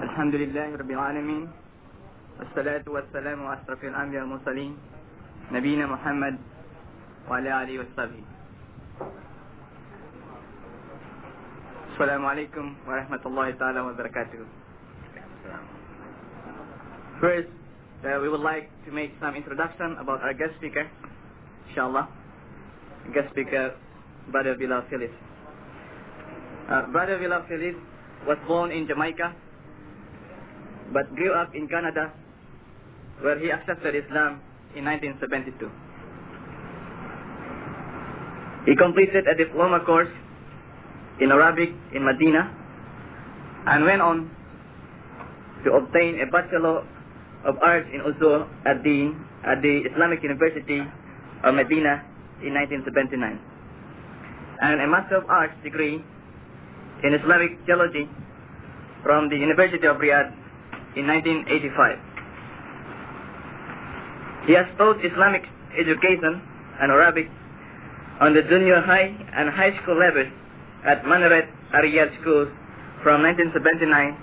الحمد لله رب العالمين والصلاة والسلام على أشرف الأنبياء والمرسلين نبينا محمد وعلى آله وصحبه. السلام عليكم ورحمة الله تعالى وبركاته. First, we would like to make some introduction about our guest speaker, inshallah. Guest speaker, Brother Bilāl Phillips. Brother Bilāl Phillips was born in Jamaica, but grew up in Canada, where he accepted Islam in 1972. He completed a diploma course in Arabic in Medina and went on to obtain a Bachelor of Arts in Usul at the Islamic University of Medina in 1979, and a Master of Arts degree in Islamic Theology from the University of Riyadh in 1985. He has taught Islamic education and Arabic on the junior high and high school levels at Minaret Riyadh schools from 1979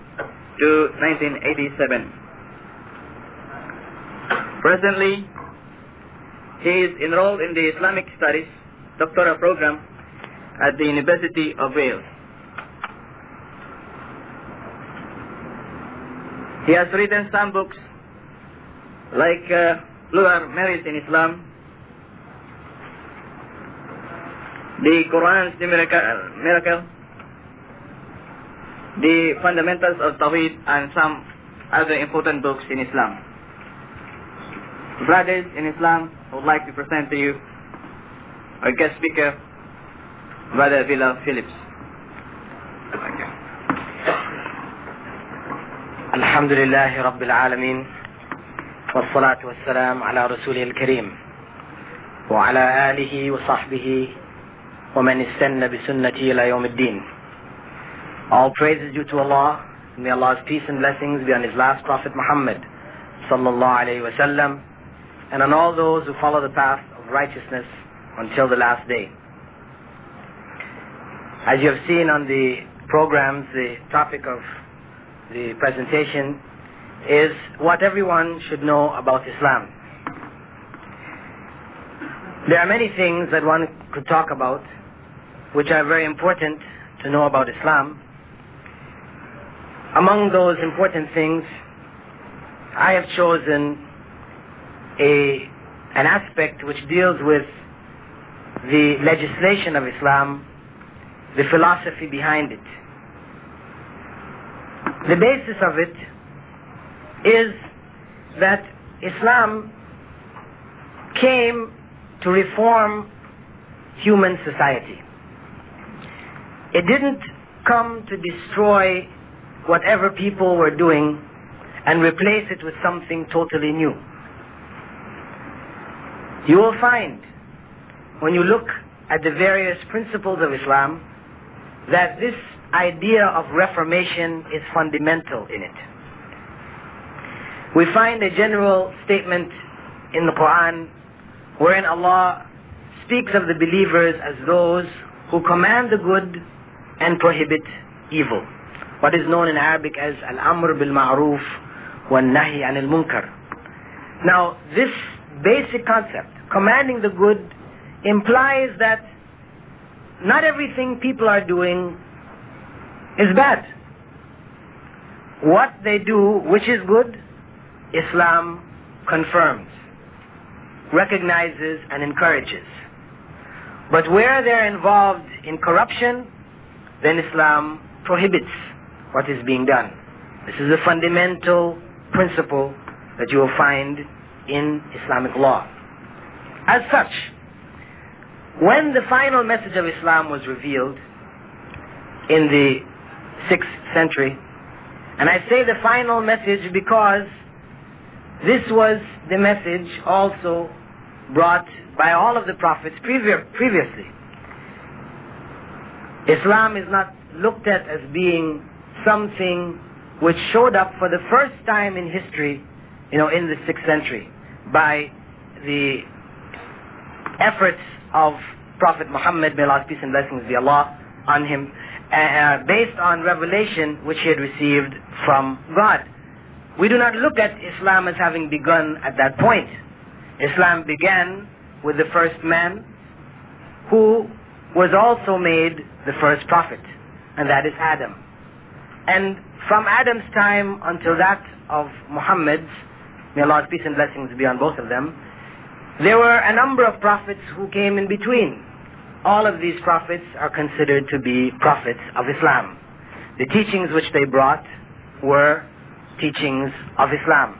to 1987. Presently, he is enrolled in the Islamic Studies doctoral program at the University of Wales. He has written some books like Plural Marriage in Islam, the Qur'an's Miracle, the Fundamentals of Tawheed, and some other important books in Islam. Brothers in Islam, I would like to present to you our guest speaker, Brother Bilāl Phillips. Thank you. الحمد لله رب العالمين والصلاة والسلام على رسوله الكريم وعلى آله وصحبه ومن استنى بسنته إلى يوم الدين. All praise is due to Allah. May Allah's peace and blessings be on His last Prophet Muhammad sallallahu alayhi wa sallam, and on all those who follow the path of righteousness until the last day. As you have seen on the programs, the topic of the presentation is what everyone should know about Islam. There are many things that one could talk about which are very important to know about Islam. Among those important things, I have chosen an aspect which deals with the legislation of Islam, the philosophy behind it. The basis of it is that Islam came to reform human society. It didn't come to destroy whatever people were doing and replace it with something totally new. You will find, when you look at the various principles of Islam, that this idea of reformation is fundamental in it. We find a general statement in the Qur'an wherein Allah speaks of the believers as those who command the good and prohibit evil, what is known in Arabic as al-amr bil-ma'ruf wal-nahy anil-munkar. Now, this basic concept, commanding the good, implies that not everything people are doing is bad. What they do, which is good, Islam confirms, recognizes, and encourages. But where they're involved in corruption, then Islam prohibits what is being done. This is a fundamental principle that you will find in Islamic law. As such, when the final message of Islam was revealed in the 6th century, and I say the final message because this was the message also brought by all of the prophets previously. Islam is not looked at as being something which showed up for the first time in history, in the 6th century, by the efforts of Prophet Muhammad, may Allah's peace and blessings be on him, based on revelation which he had received from God. We do not look at Islam as having begun at that point. Islam began with the first man, who was also made the first prophet, and that is Adam. And from Adam's time until that of Muhammad's, may Allah's peace and blessings be on both of them, there were a number of prophets who came in between. All of these prophets are considered to be prophets of Islam. The teachings which they brought were teachings of Islam,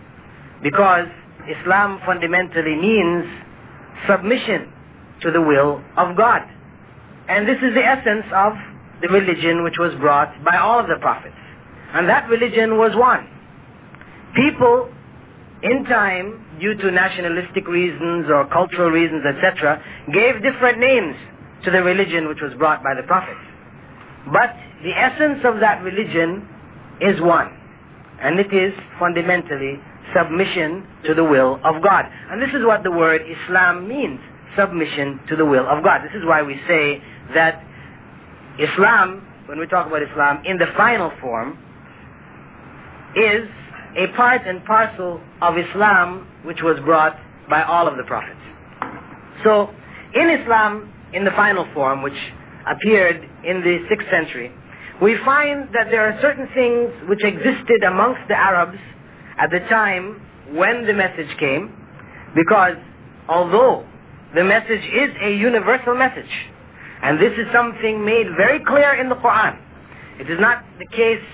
because Islam fundamentally means submission to the will of God. And this is the essence of the religion which was brought by all of the prophets. And that religion was one. People in time, due to nationalistic reasons or cultural reasons, etc., gave different names to the religion which was brought by the prophets. But the essence of that religion is one, and it is fundamentally submission to the will of God. And this is what the word Islam means, submission to the will of God. This is why we say that Islam, when we talk about Islam in the final form, is a part and parcel of Islam which was brought by all of the prophets. So, in Islam, in the final form, which appeared in the 6th century, we find that there are certain things which existed amongst the Arabs at the time when the message came, because although the message is a universal message, and this is something made very clear in the Qur'an. It is not the case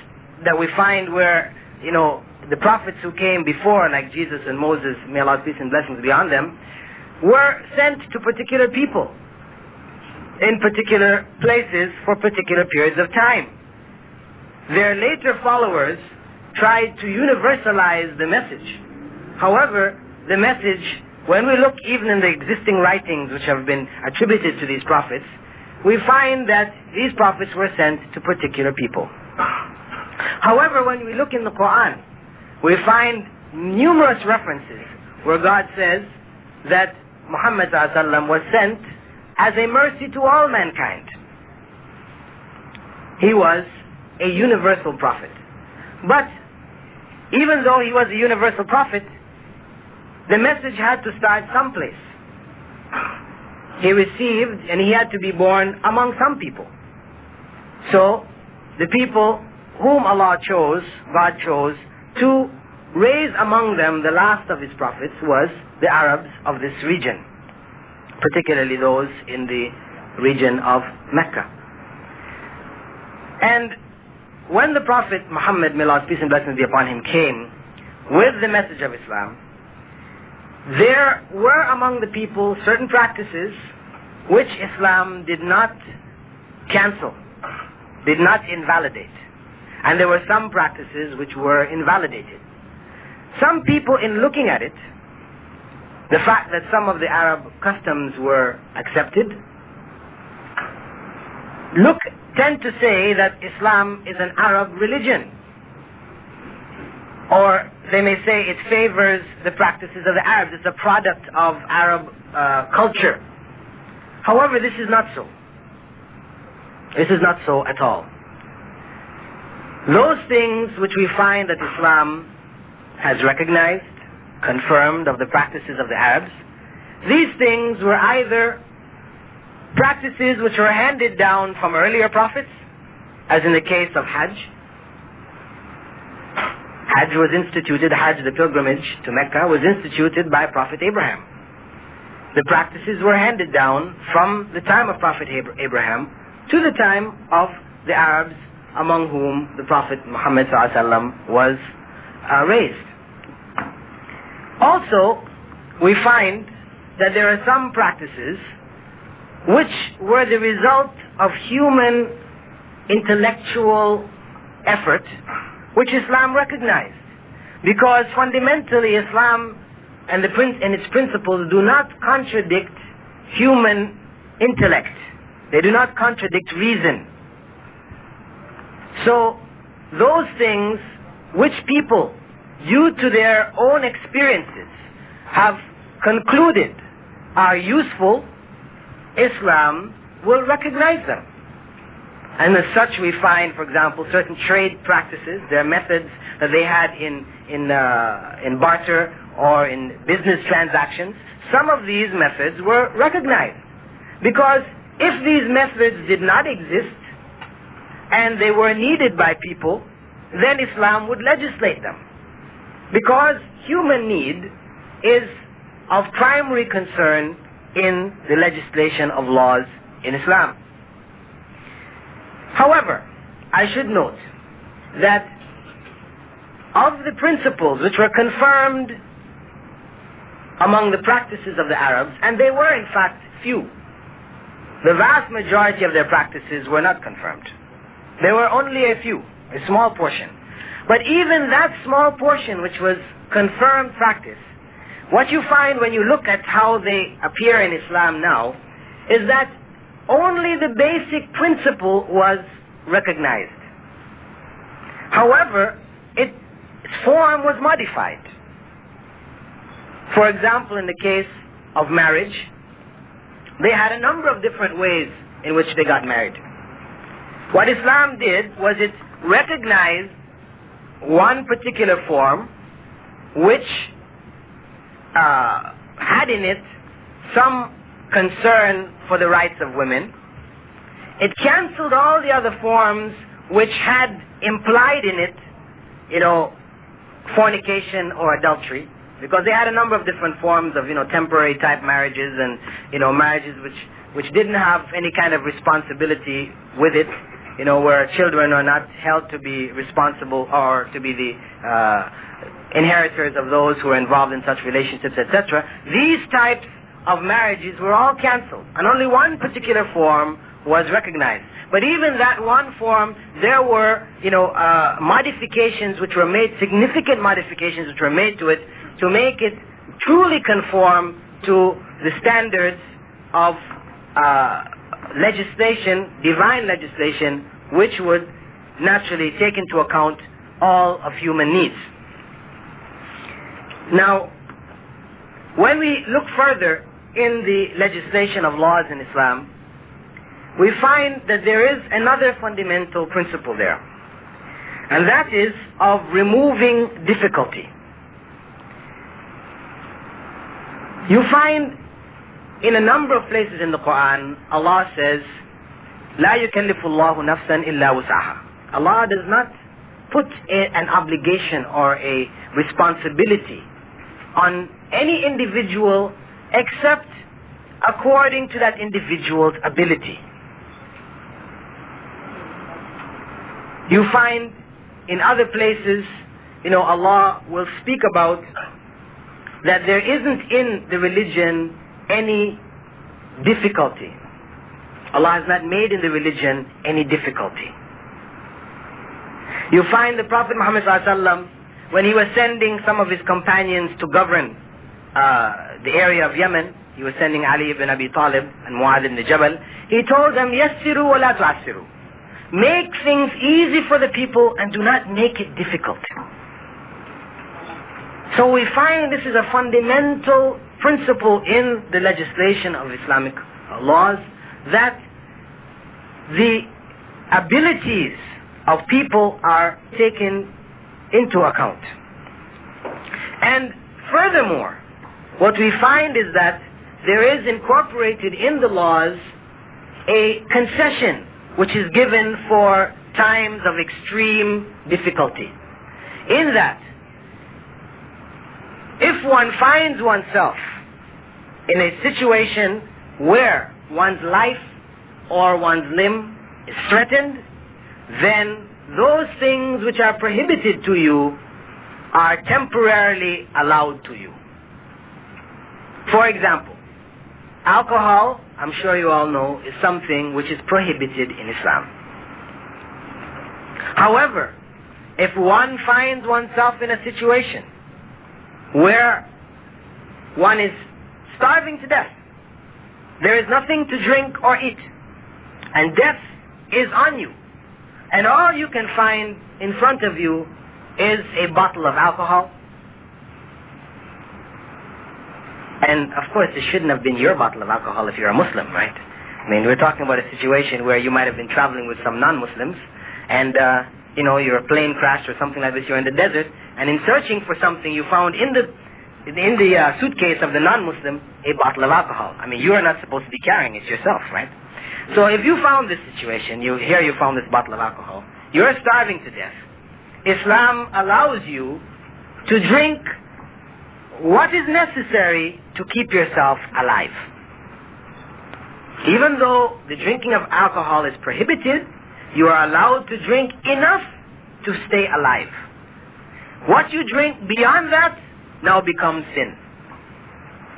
that we find where, the prophets who came before, like Jesus and Moses, may Allah's peace and blessings be on them, were sent to particular people in particular places for particular periods of time. Their later followers tried to universalize the message. However, the message, when we look even in the existing writings which have been attributed to these prophets, we find that these prophets were sent to particular people. However, when we look in the Qur'an, we find numerous references where God says that Muhammad ﷺ was sent as a mercy to all mankind. He was a universal prophet. But even though he was a universal prophet, the message had to start someplace. He received, and he had to be born among some people. So, the people whom Allah chose, God chose, to raise among them the last of his prophets was the Arabs of this region, particularly those in the region of Mecca. And when the Prophet Muhammad, may Allah's peace and blessings be upon him, came with the message of Islam, there were among the people certain practices which Islam did not cancel, did not invalidate. And there were some practices which were invalidated. Some people, in looking at it, the fact that some of the Arab customs were accepted, tend to say that Islam is an Arab religion. Or they may say it favors the practices of the Arabs. It's a product of Arab culture. However, this is not so. This is not so at all. Those things which we find that Islam has recognized, confirmed of the practices of the Arabs, these things were either practices which were handed down from earlier prophets, as in the case of Hajj. Hajj was instituted, Hajj, the pilgrimage to Mecca, was instituted by Prophet Abraham. The practices were handed down from the time of Prophet Abraham to the time of the Arabs among whom the Prophet Muhammad ﷺ was raised. Also, we find that there are some practices which were the result of human intellectual effort, which Islam recognized. Because fundamentally Islam and its principles do not contradict human intellect. They do not contradict reason. So, those things which people, due to their own experiences, have concluded are useful, Islam will recognize them. And as such we find, for example, certain trade practices, their methods that they had in barter or in business transactions. Some of these methods were recognized. Because if these methods did not exist and they were needed by people, then Islam would legislate them. Because human need is of primary concern in the legislation of laws in Islam. However, I should note that of the principles which were confirmed among the practices of the Arabs, and they were in fact few, the vast majority of their practices were not confirmed. There were only a few, a small portion. But even that small portion which was confirmed practice, what you find when you look at how they appear in Islam now, is that only the basic principle was recognized. However, its form was modified. For example, in the case of marriage, they had a number of different ways in which they got married. What Islam did was it recognized one particular form which had in it some concern for the rights of women. It cancelled all the other forms which had implied in it, fornication or adultery, because they had a number of different forms of, temporary type marriages and, marriages which didn't have any kind of responsibility with it, where children are not held to be responsible or to be the inheritors of those who are involved in such relationships, etc. These types of marriages were all cancelled, and only one particular form was recognized. But even that one form, there were, modifications which were made, significant modifications which were made to it, to make it truly conform to the standards of legislation, divine legislation, which would naturally take into account all of human needs. Now, when we look further in the legislation of laws in Islam, we find that there is another fundamental principle there, and that is of removing difficulty. You find in a number of places in the Qur'an, Allah says, لا يكلف الله نفسا إلا وسعها. Allah does not put an obligation or a responsibility on any individual except according to that individual's ability. You find in other places, Allah will speak about that there isn't in the religion any difficulty. Allah has not made in the religion any difficulty. You find the Prophet Muhammad ﷺ, when he was sending some of his companions to govern the area of Yemen, he was sending Ali ibn Abi Talib and Mu'adh ibn Jabal, he told them, يَسِّرُوا وَلَا تُعَسِّرُوا. Make things easy for the people and do not make it difficult. So we find this is a fundamental principle in the legislation of Islamic laws, that the abilities of people are taken into account. And furthermore, what we find is that there is incorporated in the laws a concession which is given for times of extreme difficulty. In that, if one finds oneself in a situation where one's life or one's limb is threatened, then those things which are prohibited to you are temporarily allowed to you. For example, alcohol, I'm sure you all know, is something which is prohibited in Islam. However, if one finds oneself in a situation where one is starving to death, there is nothing to drink or eat, and death is on you, and all you can find in front of you is a bottle of alcohol, and of course it shouldn't have been your bottle of alcohol if you're a Muslim, right? I mean, we're talking about a situation where you might have been traveling with some non-Muslims, and your plane crashed or something like this. You're in the desert, and in searching for something, you found in the suitcase of the non-Muslim a bottle of alcohol. I mean, you are not supposed to be carrying it yourself, right? So if you found this situation, you found this bottle of alcohol, you're starving to death. Islam allows you to drink what is necessary to keep yourself alive. Even though the drinking of alcohol is prohibited, you are allowed to drink enough to stay alive. What you drink beyond that now becomes sin.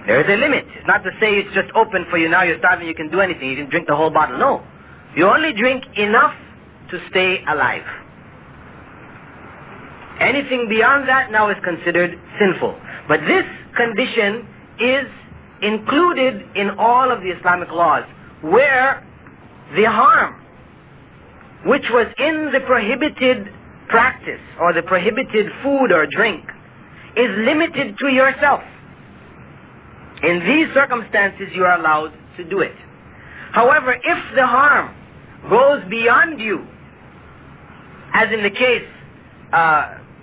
There is a limit. It's not to say it's just open for you, now you're starving, you can do anything, you can drink the whole bottle. No. You only drink enough to stay alive. Anything beyond that now is considered sinful. But this condition is included in all of the Islamic laws, where the harm which was in the prohibited practice or the prohibited food or drink is limited to yourself. In these circumstances you are allowed to do it. However, if the harm goes beyond you, as in the case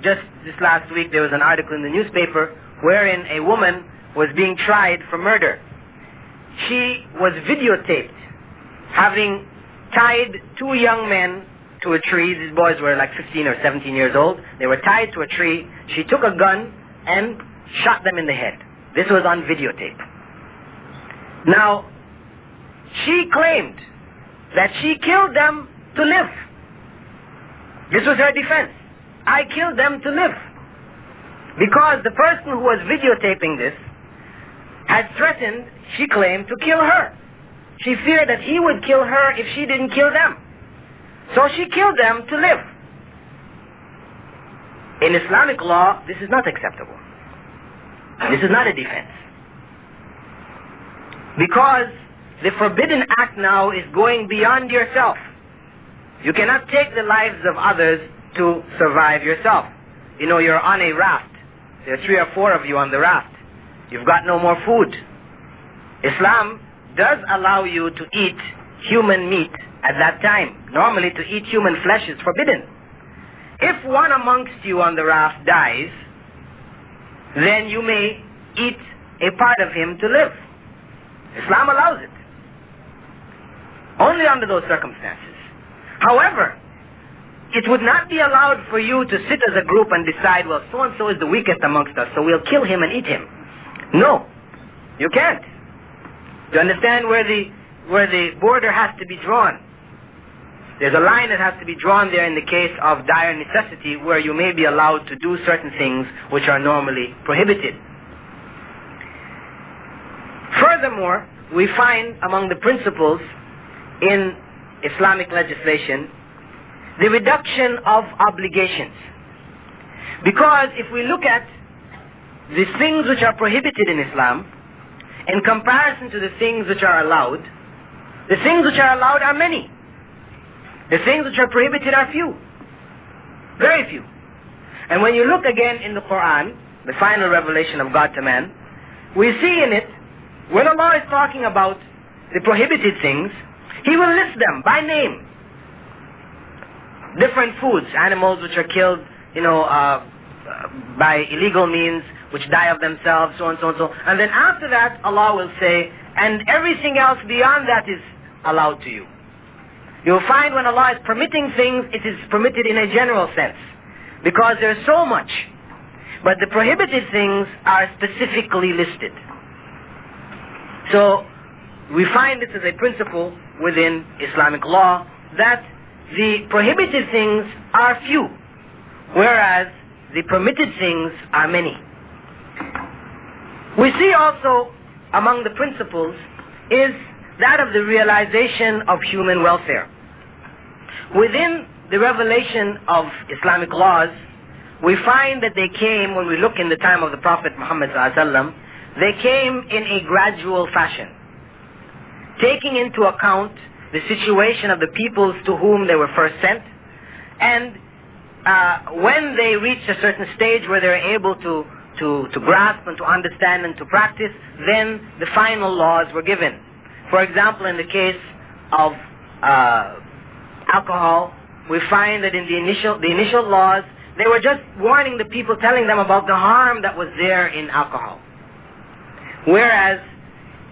just this last week, there was an article in the newspaper wherein a woman was being tried for murder. She was videotaped having tied two young men to a tree. These boys were like 15 or 17 years old. They were tied to a tree. She took a gun and shot them in the head. This was on videotape. Now, she claimed that she killed them to live. This was her defense. I killed them to live. Because the person who was videotaping this had threatened, she claimed, to kill her. She feared that he would kill her if she didn't kill them. So she killed them to live. In Islamic law, this is not acceptable. This is not a defense. Because the forbidden act now is going beyond yourself. You cannot take the lives of others to survive yourself. You know, you're on a raft. There are 3 or 4 of you on the raft. You've got no more food. Islam does allow you to eat human meat at that time. Normally, to eat human flesh is forbidden. If one amongst you on the raft dies, then you may eat a part of him to live. Islam allows it. Only under those circumstances. However, it would not be allowed for you to sit as a group and decide, well, so-and-so is the weakest amongst us, so we'll kill him and eat him. No, you can't. You understand where the border has to be drawn? There's a line that has to be drawn there in the case of dire necessity, where you may be allowed to do certain things which are normally prohibited. Furthermore, we find among the principles in Islamic legislation the reduction of obligations. Because if we look at the things which are prohibited in Islam in comparison to the things which are allowed, the things which are allowed are many. The things which are prohibited are few. Very few. And when you look again in the Qur'an, the final revelation of God to man, we see in it, when Allah is talking about the prohibited things, He will list them by name. Different foods, animals which are killed, by illegal means, which die of themselves, so and so and so. And then after that, Allah will say, and everything else beyond that is allowed to you. You'll find when Allah is permitting things, it is permitted in a general sense, because there's so much. But the prohibited things are specifically listed. So, we find this as a principle within Islamic law, that the prohibited things are few, whereas the permitted things are many. We see also among the principles is that of the realization of human welfare. Within the revelation of Islamic laws, we find that they came, when we look in the time of the Prophet Muhammad ﷺ, they came in a gradual fashion, taking into account the situation of the peoples to whom they were first sent, and when they reached a certain stage where they were able to grasp and to understand and to practice, then the final laws were given. For example, in the case of alcohol, we find that in the initial laws, they were just warning the people, telling them about the harm that was there in alcohol. Whereas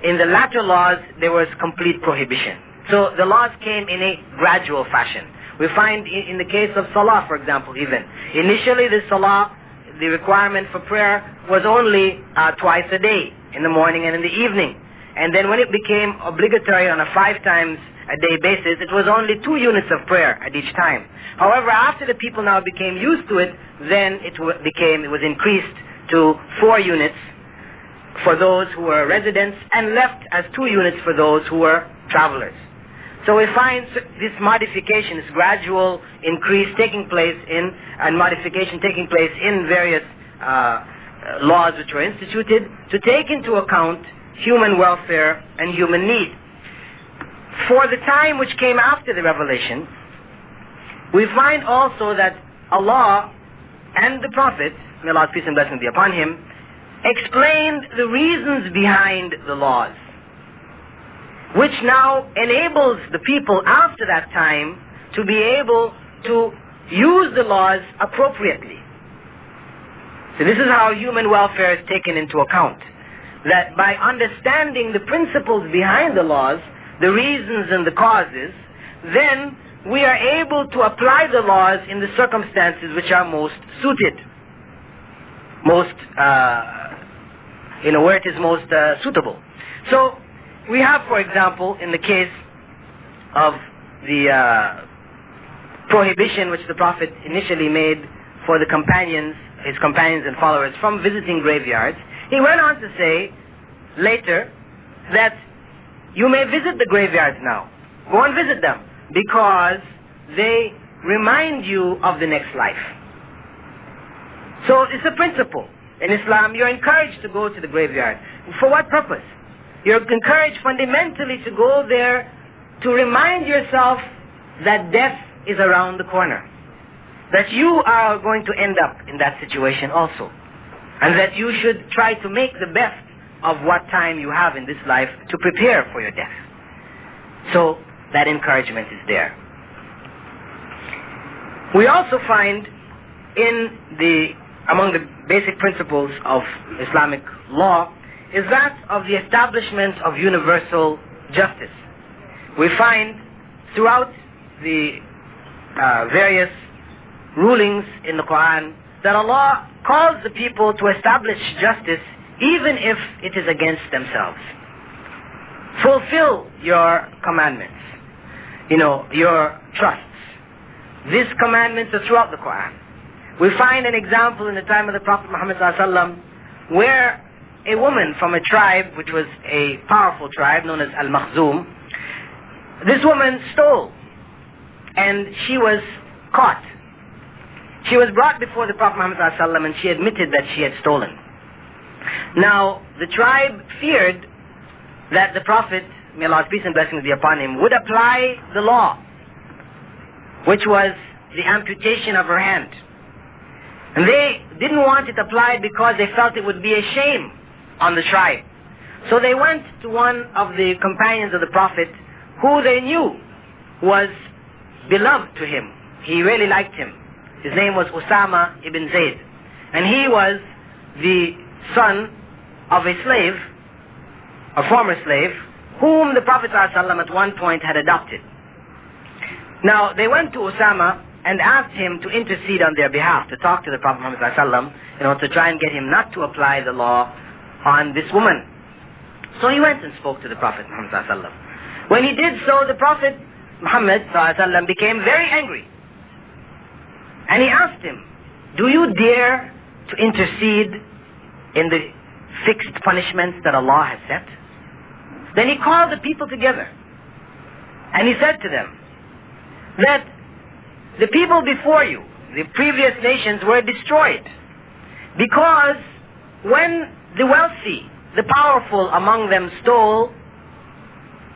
in the latter laws, there was complete prohibition. So the laws came in a gradual fashion. We find in the case of salah, for example, even. Initially the salah, the requirement for prayer was only twice a day, in the morning and in the evening. And then when it became obligatory on a 5 times a day basis, it was only 2 units of prayer at each time. However, after the people now became used to it, then it was increased to 4 units for those who were residents and left as 2 units for those who were travelers. So we find this modification, this gradual increase taking place and modification taking place in various laws which were instituted to take into account human welfare and human need. For the time which came after the revelation, we find also that Allah and the Prophet, may Allah's peace and blessing be upon him, explained the reasons behind the laws, which now enables the people after that time to be able to use the laws appropriately. So this is how human welfare is taken into account. That by understanding the principles behind the laws, the reasons and the causes, then we are able to apply the laws in the circumstances which are most suited, where it is most suitable. So we have, for example, in the case of the prohibition which the Prophet initially made for the companions, his companions and followers, from visiting graveyards, he went on to say later that you may visit the graveyards now. Go and visit them because they remind you of the next life. So it's a principle. In Islam, you're encouraged to go to the graveyard. For what purpose? You're encouraged fundamentally to go there to remind yourself that death is around the corner. That you are going to end up in that situation also. And that you should try to make the best of what time you have in this life to prepare for your death. So that encouragement is there. We also find among the basic principles of Islamic law is that of the establishment of universal justice. We find throughout the various rulings in the Qur'an that Allah calls the people to establish justice even if it is against themselves. Fulfill your commandments, your trusts. These commandments are throughout the Qur'an. We find an example in the time of the Prophet Muhammad ﷺ where a woman from a tribe which was a powerful tribe known as al-Makhzum, this woman stole and she was caught. She was brought before the Prophet Muhammad ﷺ and she admitted that she had stolen. Now, the tribe feared that the Prophet, may Allah's peace and blessings be upon him, would apply the law, which was the amputation of her hand. And they didn't want it applied because they felt it would be a shame on the tribe. So they went to one of the companions of the Prophet who they knew was beloved to him. He really liked him. His name was Usama ibn Zayd. And he was the son of a slave, a former slave, whom the Prophet ﷺ at one point had adopted. Now, they went to Usama and asked him to intercede on their behalf, to talk to the Prophet Muhammad ﷺ, to try and get him not to apply the law on this woman. So he went and spoke to the Prophet Muhammad ﷺ. When he did so, the Prophet Muhammad ﷺ became very angry. And he asked him, do you dare to intercede in the fixed punishments that Allah has set? Then he called the people together. And he said to them that the people before you, the previous nations, were destroyed because when the wealthy, the powerful among them stole,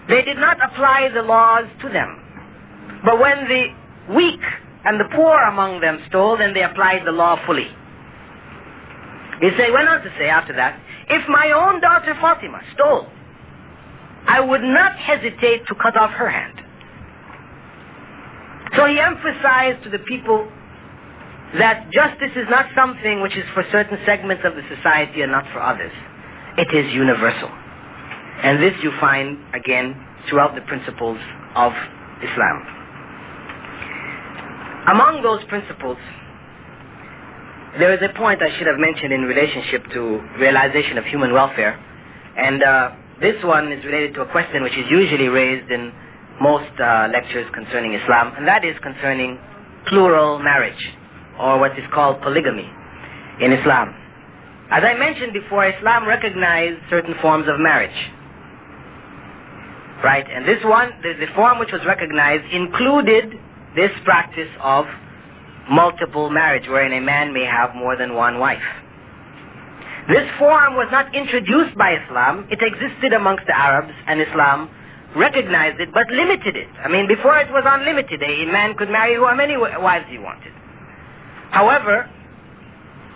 they did not apply the laws to them. But when the weak and the poor among them stole, then they applied the law fully. He went on to say after that, if my own daughter Fatima stole, I would not hesitate to cut off her hand. So he emphasized to the people that justice is not something which is for certain segments of the society and not for others. It is universal. And this you find, again, throughout the principles of Islam. Among those principles, there is a point I should have mentioned in relationship to realization of human welfare. And this one is related to a question which is usually raised in most lectures concerning Islam, and that is concerning plural marriage, or what is called polygamy in Islam. As I mentioned before, Islam recognized certain forms of marriage. Right? And this one, the form which was recognized included this practice of multiple marriage, wherein a man may have more than one wife. This form was not introduced by Islam. It existed amongst the Arabs, and Islam recognized it, but limited it. I mean, before it was unlimited. A man could marry how many wives he wanted. However,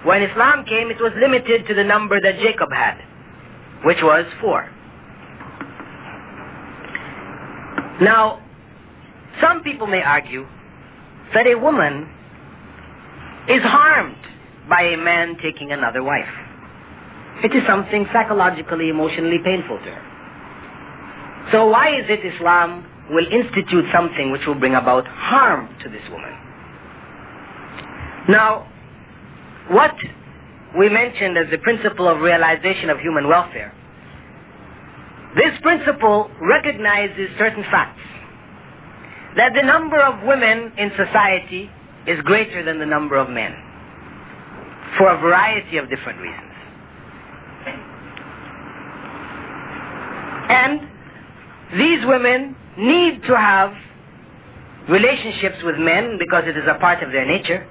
when Islam came, it was limited to the number that Jacob had, which was 4. Now, some people may argue that a woman is harmed by a man taking another wife. It is something psychologically, emotionally painful to her. So why is it Islam will institute something which will bring about harm to this woman? Now, what we mentioned as the principle of realization of human welfare, this principle recognizes certain facts. That the number of women in society is greater than the number of men, for a variety of different reasons. And these women need to have relationships with men because it is a part of their nature.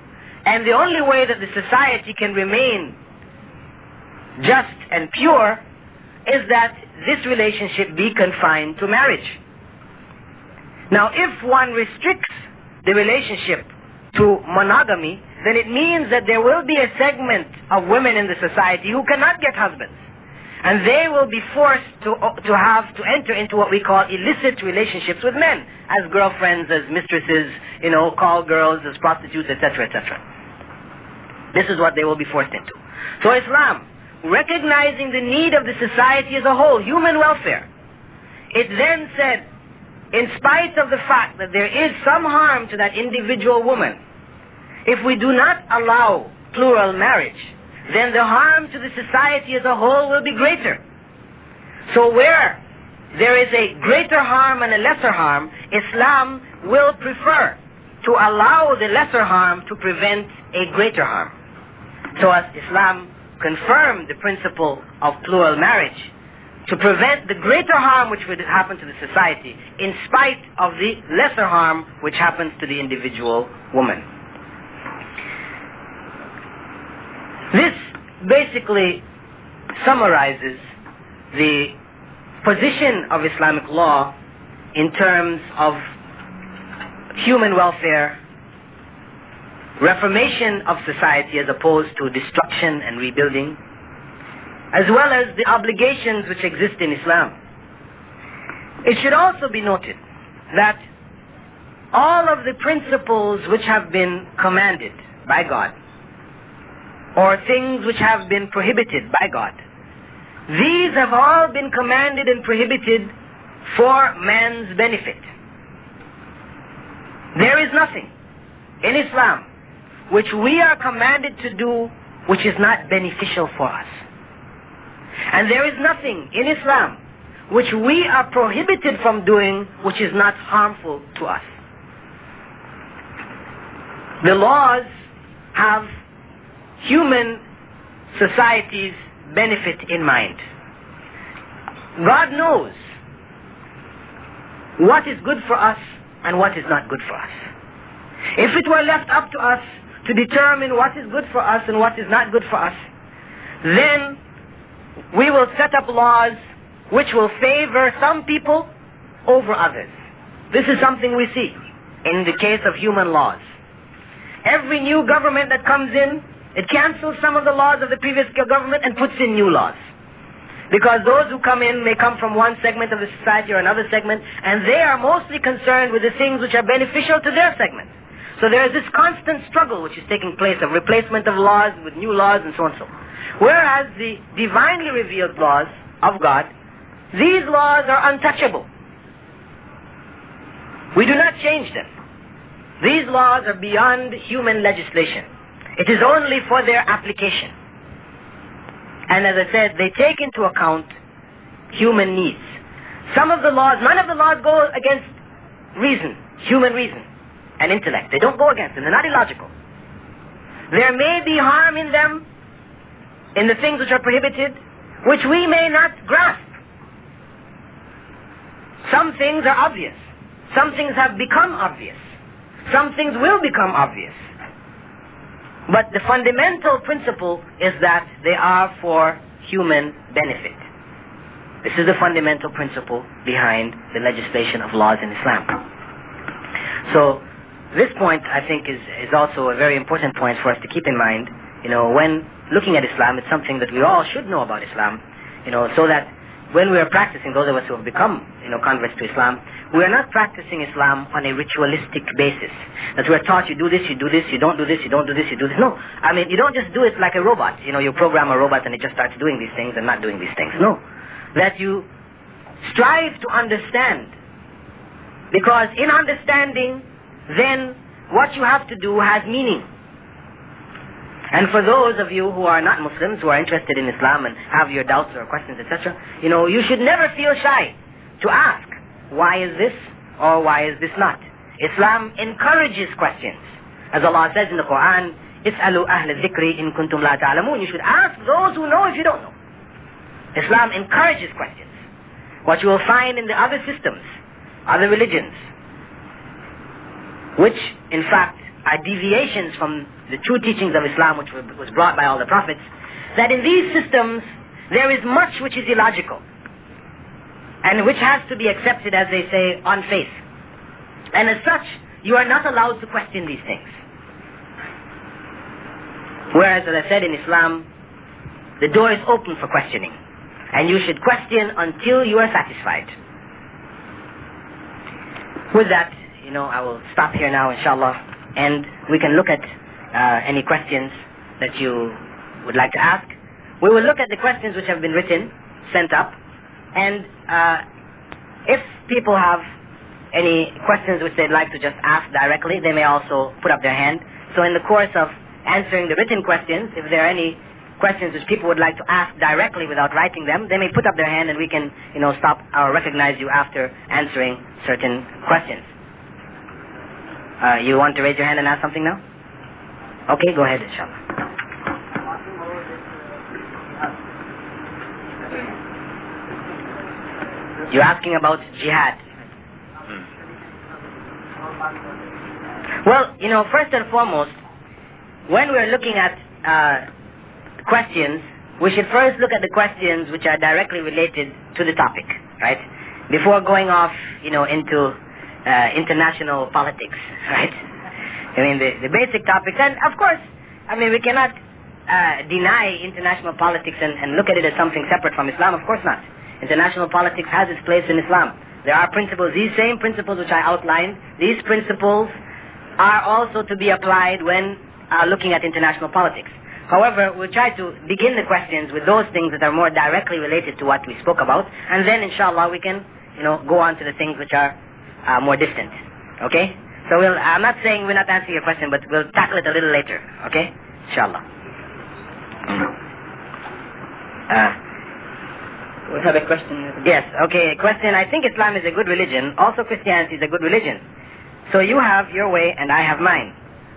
And the only way that the society can remain just and pure is that this relationship be confined to marriage. Now, if one restricts the relationship to monogamy, then it means that there will be a segment of women in the society who cannot get husbands. And they will be forced to enter into what we call illicit relationships with men, as girlfriends, as mistresses, call girls, as prostitutes, etc., etc. This is what they will be forced into. So Islam, recognizing the need of the society as a whole, human welfare, it then said, in spite of the fact that there is some harm to that individual woman, if we do not allow plural marriage, then the harm to the society as a whole will be greater. So where there is a greater harm and a lesser harm, Islam will prefer to allow the lesser harm to prevent a greater harm. So as Islam confirmed the principle of plural marriage, to prevent the greater harm which would happen to the society, in spite of the lesser harm which happens to the individual woman. This basically summarizes the position of Islamic law in terms of human welfare, reformation of society as opposed to destruction and rebuilding, as well as the obligations which exist in Islam. It should also be noted that all of the principles which have been commanded by God, or things which have been prohibited by God, these have all been commanded and prohibited for man's benefit. There is nothing in Islam which we are commanded to do which is not beneficial for us. And there is nothing in Islam which we are prohibited from doing which is not harmful to us. The laws have human society's benefit in mind. God knows what is good for us and what is not good for us. If it were left up to us to determine what is good for us and what is not good for us, then we will set up laws which will favor some people over others. This is something we see in the case of human laws. Every new government that comes in, it cancels some of the laws of the previous government and puts in new laws. Because those who come in may come from one segment of the society or another segment, and they are mostly concerned with the things which are beneficial to their segment. So there is this constant struggle which is taking place of replacement of laws with new laws and so on and so on. Whereas the divinely revealed laws of God, these laws are untouchable. We do not change them. These laws are beyond human legislation. It is only for their application. And as I said, they take into account human needs. Some of the laws, none of the laws go against reason, human reason and intellect. They don't go against them. They're not illogical. There may be harm in them, in the things which are prohibited, which we may not grasp. Some things are obvious. Some things have become obvious. Some things will become obvious. But the fundamental principle is that they are for human benefit. This is the fundamental principle behind the legislation of laws in Islam. So this point, I think, is also a very important point for us to keep in mind. When looking at Islam, it's something that we all should know about Islam, so that when we are practicing, those of us who have become, converts to Islam, we are not practicing Islam on a ritualistic basis. That we are taught, you do this, you don't do this, you don't do this, you do this. No. I mean, you don't just do it like a robot. You program a robot and it just starts doing these things and not doing these things. No. That you strive to understand. Because in understanding, then what you have to do has meaning. And for those of you who are not Muslims, who are interested in Islam and have your doubts or questions, etc., you should never feel shy to ask, why is this or why is this not? Islam encourages questions. As Allah says in the Qur'an, "Is'alu ahl al-dhikri in kuntum la ta'lamun." You should ask those who know if you don't know. Islam encourages questions. What you will find in the other systems, other religions, which in fact are deviations from the true teachings of Islam, which was brought by all the prophets, that in these systems there is much which is illogical and which has to be accepted, as they say, on faith. And as such, you are not allowed to question these things. Whereas, as I said, in Islam, the door is open for questioning, and you should question until you are satisfied. With that, I will stop here now, inshallah, and we can look at any questions that you would like to ask. We will look at the questions which have been written, sent up, and if people have any questions which they'd like to just ask directly, they may also put up their hand. So in the course of answering the written questions, if there are any questions which people would like to ask directly without writing them, they may put up their hand and we can, stop or recognize you after answering certain questions. You want to raise your hand and ask something now? Okay, go ahead, inshallah. You're asking about jihad. Well, first and foremost, when we're looking at questions, we should first look at the questions which are directly related to the topic, right? Before going off, into international politics, right? I mean, the basic topics. And of course, we cannot deny international politics and look at it as something separate from Islam. Of course not. International politics has its place in Islam. There are principles, these same principles which I outlined, these principles are also to be applied when looking at international politics. However, we'll try to begin the questions with those things that are more directly related to what we spoke about, and then inshallah we can, go on to the things which are more distant. Okay? So I'm not saying we're not answering your question, but we'll tackle it a little later. Okay? Inshallah. We have a question. Yes, okay, question. I think Islam is a good religion. Also Christianity is a good religion. So you have your way and I have mine.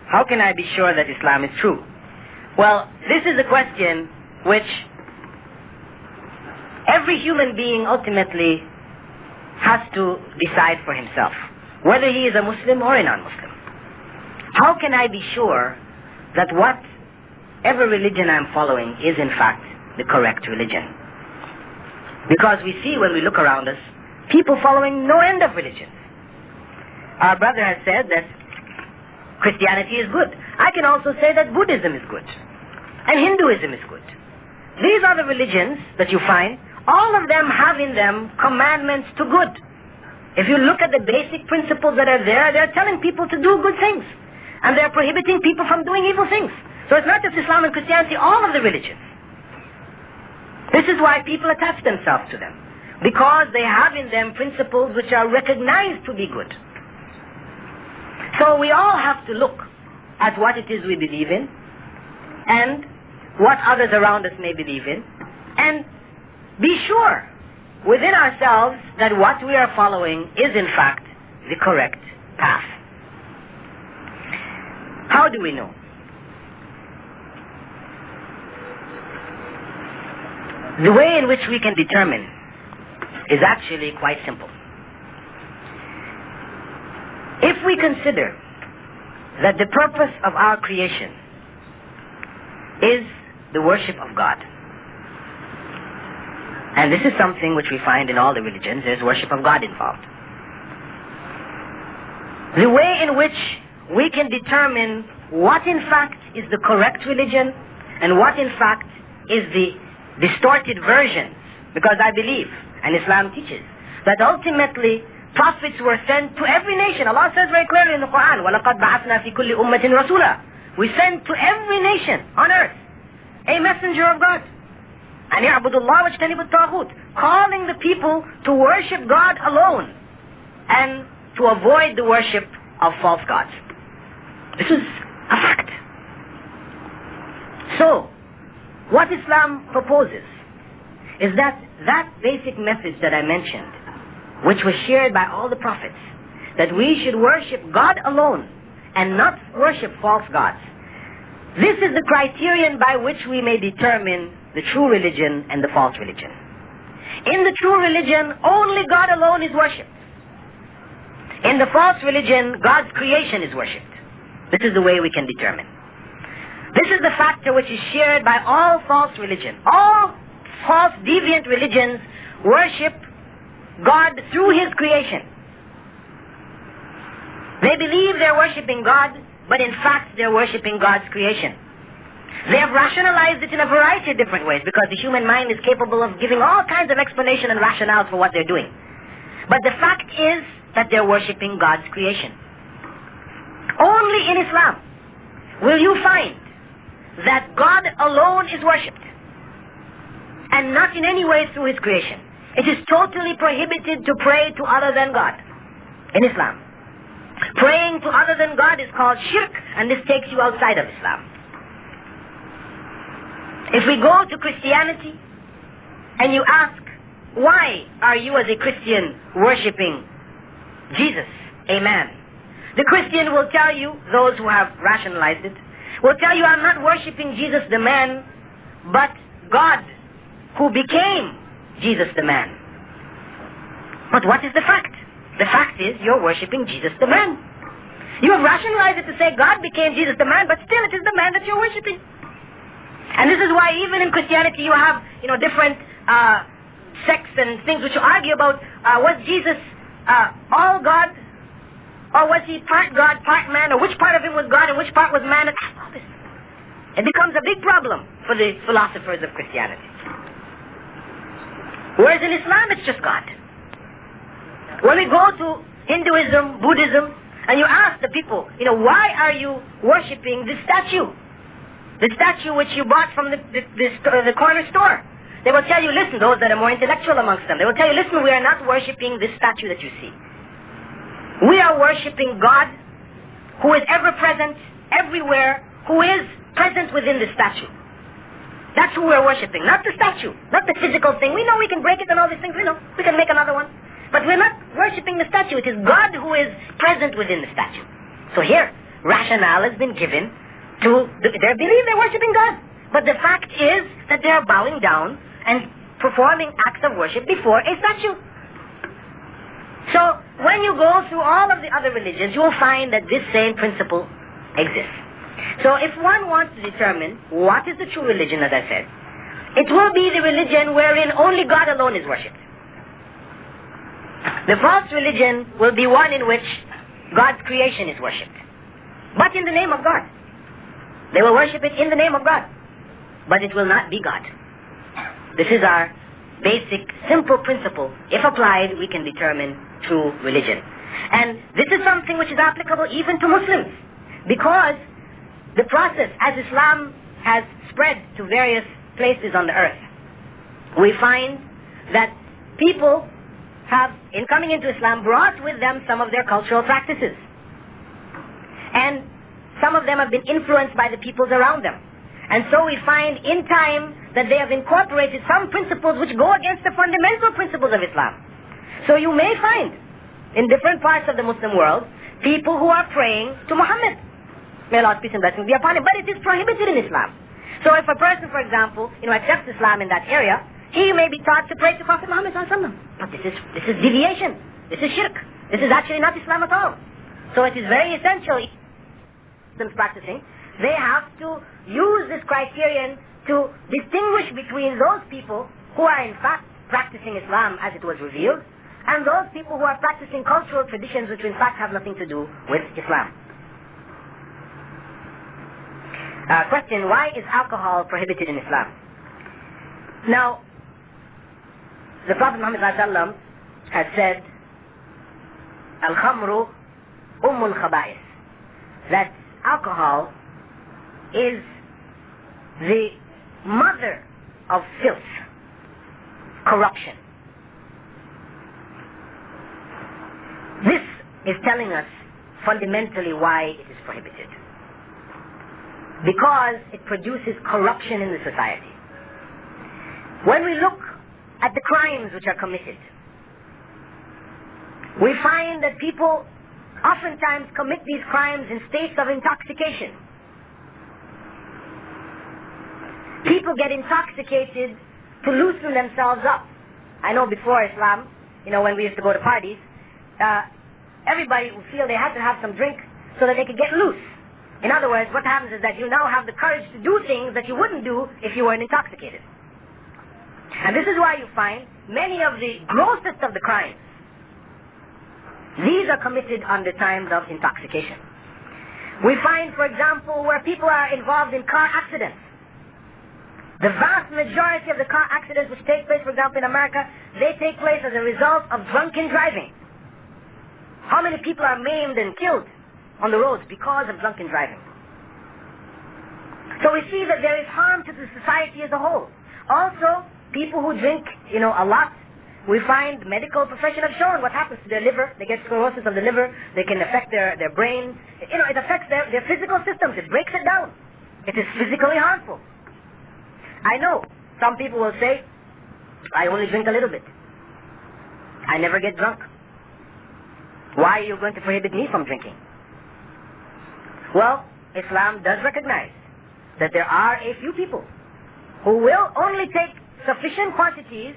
How can I be sure that Islam is true? Well, this is a question which every human being ultimately has to decide for himself, whether he is a Muslim or a non-Muslim. How can I be sure that whatever religion I'm following is in fact the correct religion? Because we see when we look around us, people following no end of religions. Our brother has said that Christianity is good. I can also say that Buddhism is good. And Hinduism is good. These are the religions that you find. all of them have in them commandments to good. If you look at the basic principles that are there, they're telling people to do good things. And they're prohibiting people from doing evil things. So it's not just Islam and Christianity, all of the religions. This is why people attach themselves to them. Because they have in them principles which are recognized to be good. So we all have to look at what it is we believe in, and what others around us may believe in, and be sure within ourselves that what we are following is in fact the correct path. How do we know? The way in which we can determine is actually quite simple. If we consider that the purpose of our creation is the worship of God, and this is something which we find in all the religions, there's worship of God involved. The way in which we can determine what in fact is the correct religion and what in fact is the distorted versions, because I believe, and Islam teaches, that ultimately prophets were sent to every nation. Allah says very clearly in the Qur'an, وَلَقَدْ بَعَثْنَا فِي كُلِّ أُمَّةٍ رَسُولًا. We sent to every nation on earth a messenger of God. أَنْ يَعْبُدُوا اللَّهَ وَاجْتَنِبُوا الطَّاغُوتِ, calling the people to worship God alone and to avoid the worship of false gods. This is a fact. So, what Islam proposes is that basic message that I mentioned, which was shared by all the prophets, that we should worship God alone and not worship false gods. This is the criterion by which we may determine the true religion and the false religion. In the true religion, only God alone is worshipped. In the false religion, God's creation is worshipped. This is the way we can determine. This is the factor which is shared by all false religion. All false deviant religions worship God through His creation. They believe they're worshipping God, but in fact they're worshipping God's creation. They have rationalized it in a variety of different ways, because the human mind is capable of giving all kinds of explanation and rationales for what they're doing. But the fact is that they're worshipping God's creation. Only in Islam will you find that God alone is worshipped, and not in any way through His creation. It is totally prohibited to pray to other than God in Islam. Praying to other than God is called shirk, and this takes you outside of Islam. If we go to Christianity and you ask, why are you as a Christian worshipping Jesus, a man? The Christian will tell you, those who have rationalized it, will tell you, I'm not worshipping Jesus the man, but God who became Jesus the man. But what is the fact? The fact is, you're worshipping Jesus the man. You have rationalized it to say God became Jesus the man, but still it is the man that you're worshipping. And this is why even in Christianity you have, different sects and things which argue about, was Jesus all God? Or was He part God, part man? Or which part of Him was God and which part was man? It becomes a big problem for the philosophers of Christianity. Whereas in Islam, it's just God. When we go to Hinduism, Buddhism, and you ask the people, why are you worshipping this statue? The statue which you bought from the corner store. They will tell you, listen, those that are more intellectual amongst them, they will tell you, listen, we are not worshipping this statue that you see. We are worshipping God who is ever present, everywhere, who is present within the statue. That's who we're worshipping, not the statue, not the physical thing. We know we can break it and all these things, we know. We can make another one. But we're not worshipping the statue. It is God who is present within the statue. So here, rationale has been given to, they believe they're worshipping God. But the fact is that they're bowing down and performing acts of worship before a statue. So, when you go through all of the other religions, you will find that this same principle exists. So, if one wants to determine what is the true religion, as I said, it will be the religion wherein only God alone is worshipped. The false religion will be one in which God's creation is worshipped, but in the name of God. They will worship it in the name of God, but it will not be God. This is our basic, simple principle. If applied, we can determine true religion. And this is something which is applicable even to Muslims, because the process, as Islam has spread to various places on the earth, we find that people have, in coming into Islam, brought with them some of their cultural practices. And some of them have been influenced by the peoples around them. And so we find in time that they have incorporated some principles which go against the fundamental principles of Islam. So you may find in different parts of the Muslim world people who are praying to Muhammad. May Allah's peace and blessings be upon him. But it is prohibited in Islam. So if a person, for example, accepts Islam in that area, he may be taught to pray to Prophet Muhammad ﷺ. But this is deviation. This is shirk. This is actually not Islam at all. So it is very essential, Muslims practicing, they have to use this criterion to distinguish between those people who are in fact practicing Islam as it was revealed, and those people who are practicing cultural traditions which in fact have nothing to do with Islam. Question, why is alcohol prohibited in Islam? Now, the Prophet Muhammad ﷺ has said, Al-Khamru Ummul Khaba'is, that alcohol is the mother of filth, corruption. This is telling us fundamentally why it is prohibited. Because it produces corruption in the society. When we look at the crimes which are committed, we find that people oftentimes commit these crimes in states of intoxication. People get intoxicated to loosen themselves up. I know before Islam, when we used to go to parties, everybody would feel they had to have some drink so that they could get loose. In other words, what happens is that you now have the courage to do things that you wouldn't do if you weren't intoxicated. And this is why you find many of the grossest of the crimes, these are committed under times of intoxication. We find, for example, where people are involved in car accidents. The vast majority of the car accidents which take place, for example, in America, they take place as a result of drunken driving. How many people are maimed and killed on the roads because of drunken driving? So we see that there is harm to the society as a whole. Also, people who drink, a lot, we find medical profession have shown what happens to their liver. They get sclerosis of the liver. They can affect their brains. It affects their physical systems. It breaks it down. It is physically harmful. I know some people will say, I only drink a little bit. I never get drunk. Why are you going to prohibit me from drinking? Well, Islam does recognize that there are a few people who will only take sufficient quantities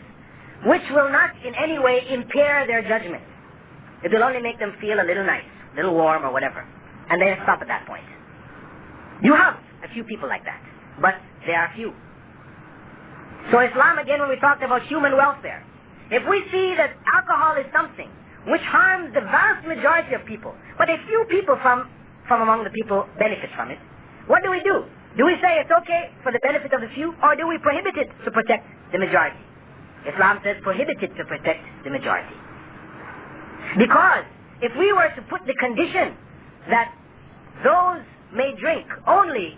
which will not in any way impair their judgment. It will only make them feel a little nice, a little warm or whatever. And they stop at that point. You have a few people like that, but they are few. So Islam, again, when we talked about human welfare, if we see that alcohol is something which harms the vast majority of people, but a few people from among the people benefit from it, what do? Do we say it's okay for the benefit of the few, or do we prohibit it to protect the majority? Islam says prohibit it to protect the majority. Because if we were to put the condition that those may drink only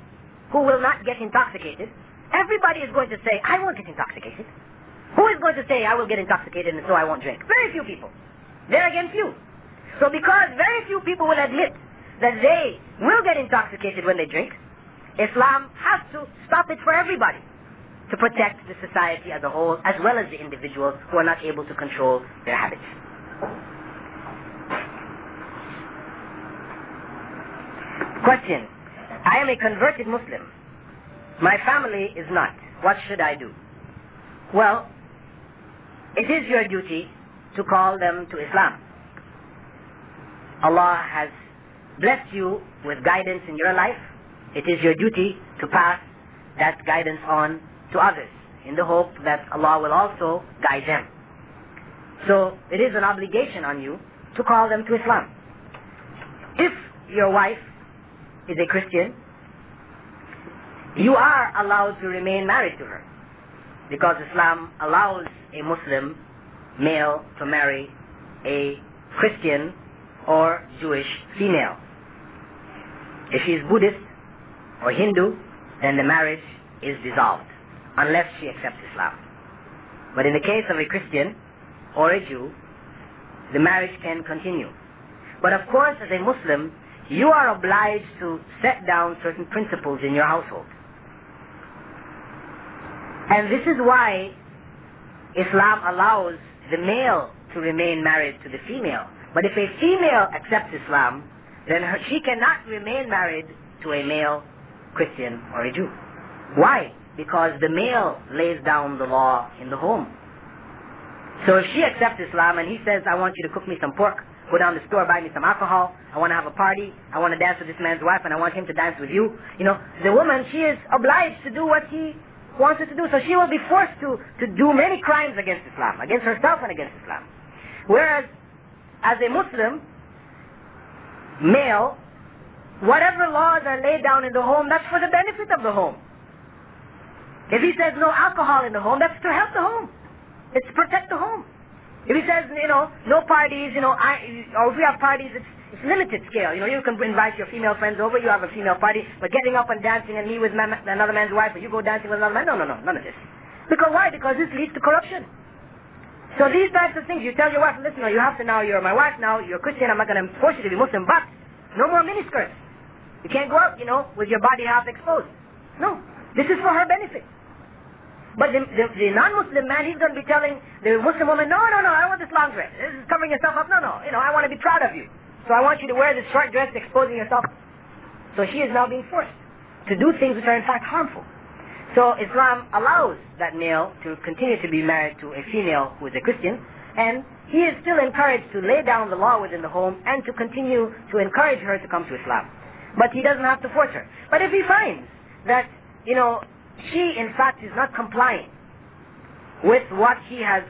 who will not get intoxicated, everybody is going to say, I won't get intoxicated. Who is going to say, I will get intoxicated and so I won't drink? Very few people. There again, few. So because very few people will admit that they will get intoxicated when they drink, Islam has to stop it for everybody to protect the society as a whole, as well as the individuals who are not able to control their habits. Question. I am a converted Muslim. My family is not. What should I do? Well, it is your duty to call them to Islam. Allah has blessed you with guidance in your life. It is your duty to pass that guidance on to others in the hope that Allah will also guide them. So it is an obligation on you to call them to Islam. If your wife is a Christian, you are allowed to remain married to her. because Islam allows a Muslim male to marry a Christian or Jewish female. If she is Buddhist or Hindu, then the marriage is dissolved, unless she accepts Islam. But in the case of a Christian or a Jew, the marriage can continue. But of course, as a Muslim, you are obliged to set down certain principles in your household. And this is why Islam allows the male to remain married to the female. But if a female accepts Islam, then she cannot remain married to a male Christian or a Jew. Why? Because the male lays down the law in the home. So if she accepts Islam and he says, I want you to cook me some pork, go down to the store, buy me some alcohol, I want to have a party, I want to dance with this man's wife, and I want him to dance with you, the woman, she is obliged to do what he wants her to do. So she will be forced to do many crimes against Islam, against herself and against Islam. Whereas, as a Muslim male, whatever laws are laid down in the home, that's for the benefit of the home. If he says no alcohol in the home, that's to help the home. It's to protect the home. If he says, no parties, or if we have parties, it's limited scale. You can invite your female friends over, you have a female party, but getting up and dancing and me with another man's wife, or you go dancing with another man, no, none of this. Because why? Because this leads to corruption. So these types of things, you tell your wife, listen, you have to now, you're my wife now, you're Christian, I'm not going to force you to be Muslim, but no more miniskirts. You can't go out, with your body half exposed. No, this is for her benefit. But the non-Muslim man, he's going to be telling the Muslim woman, no, I don't want this long dress. This is covering yourself up. No, I want to be proud of you. So I want you to wear this short dress exposing yourself. So she is now being forced to do things which are in fact harmful. So Islam allows that male to continue to be married to a female who is a Christian, and he is still encouraged to lay down the law within the home and to continue to encourage her to come to Islam. But he doesn't have to force her. But if he finds that, she in fact is not complying with what he has,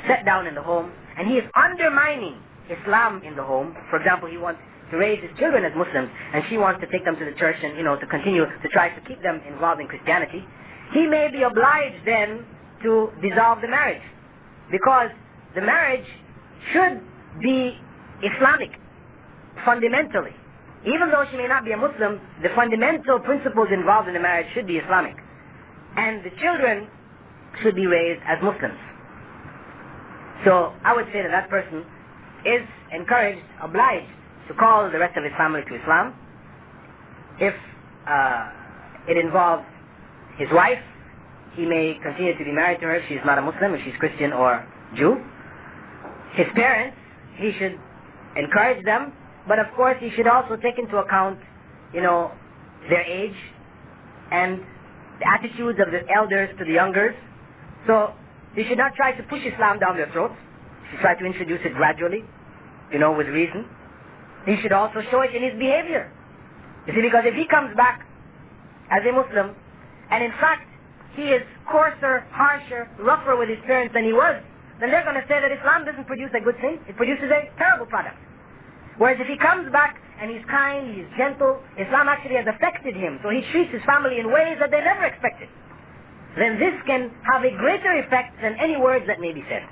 set down in the home, and he is undermining Islam in the home. For example, he wants to raise his children as Muslims, and she wants to take them to the church and, to continue to try to keep them involved in Christianity. He may be obliged then to dissolve the marriage, because the marriage should be Islamic, fundamentally. Even though she may not be a Muslim, the fundamental principles involved in the marriage should be Islamic. And the children should be raised as Muslims. So I would say that person is encouraged, obliged to call the rest of his family to Islam. If it involves his wife, he may continue to be married to her if she's not a Muslim, if she's Christian or Jew. His parents, he should encourage them. But of course, he should also take into account, their age and the attitudes of the elders to the youngers. So, he should not try to push Islam down their throats. He should try to introduce it gradually, with reason. He should also show it in his behavior. You see, because if he comes back as a Muslim, and in fact, he is coarser, harsher, rougher with his parents than he was, then they're going to say that Islam doesn't produce a good thing. It produces a terrible product. Whereas if he comes back and he's kind, he's gentle, Islam actually has affected him. So he treats his family in ways that they never expected. Then this can have a greater effect than any words that may be said.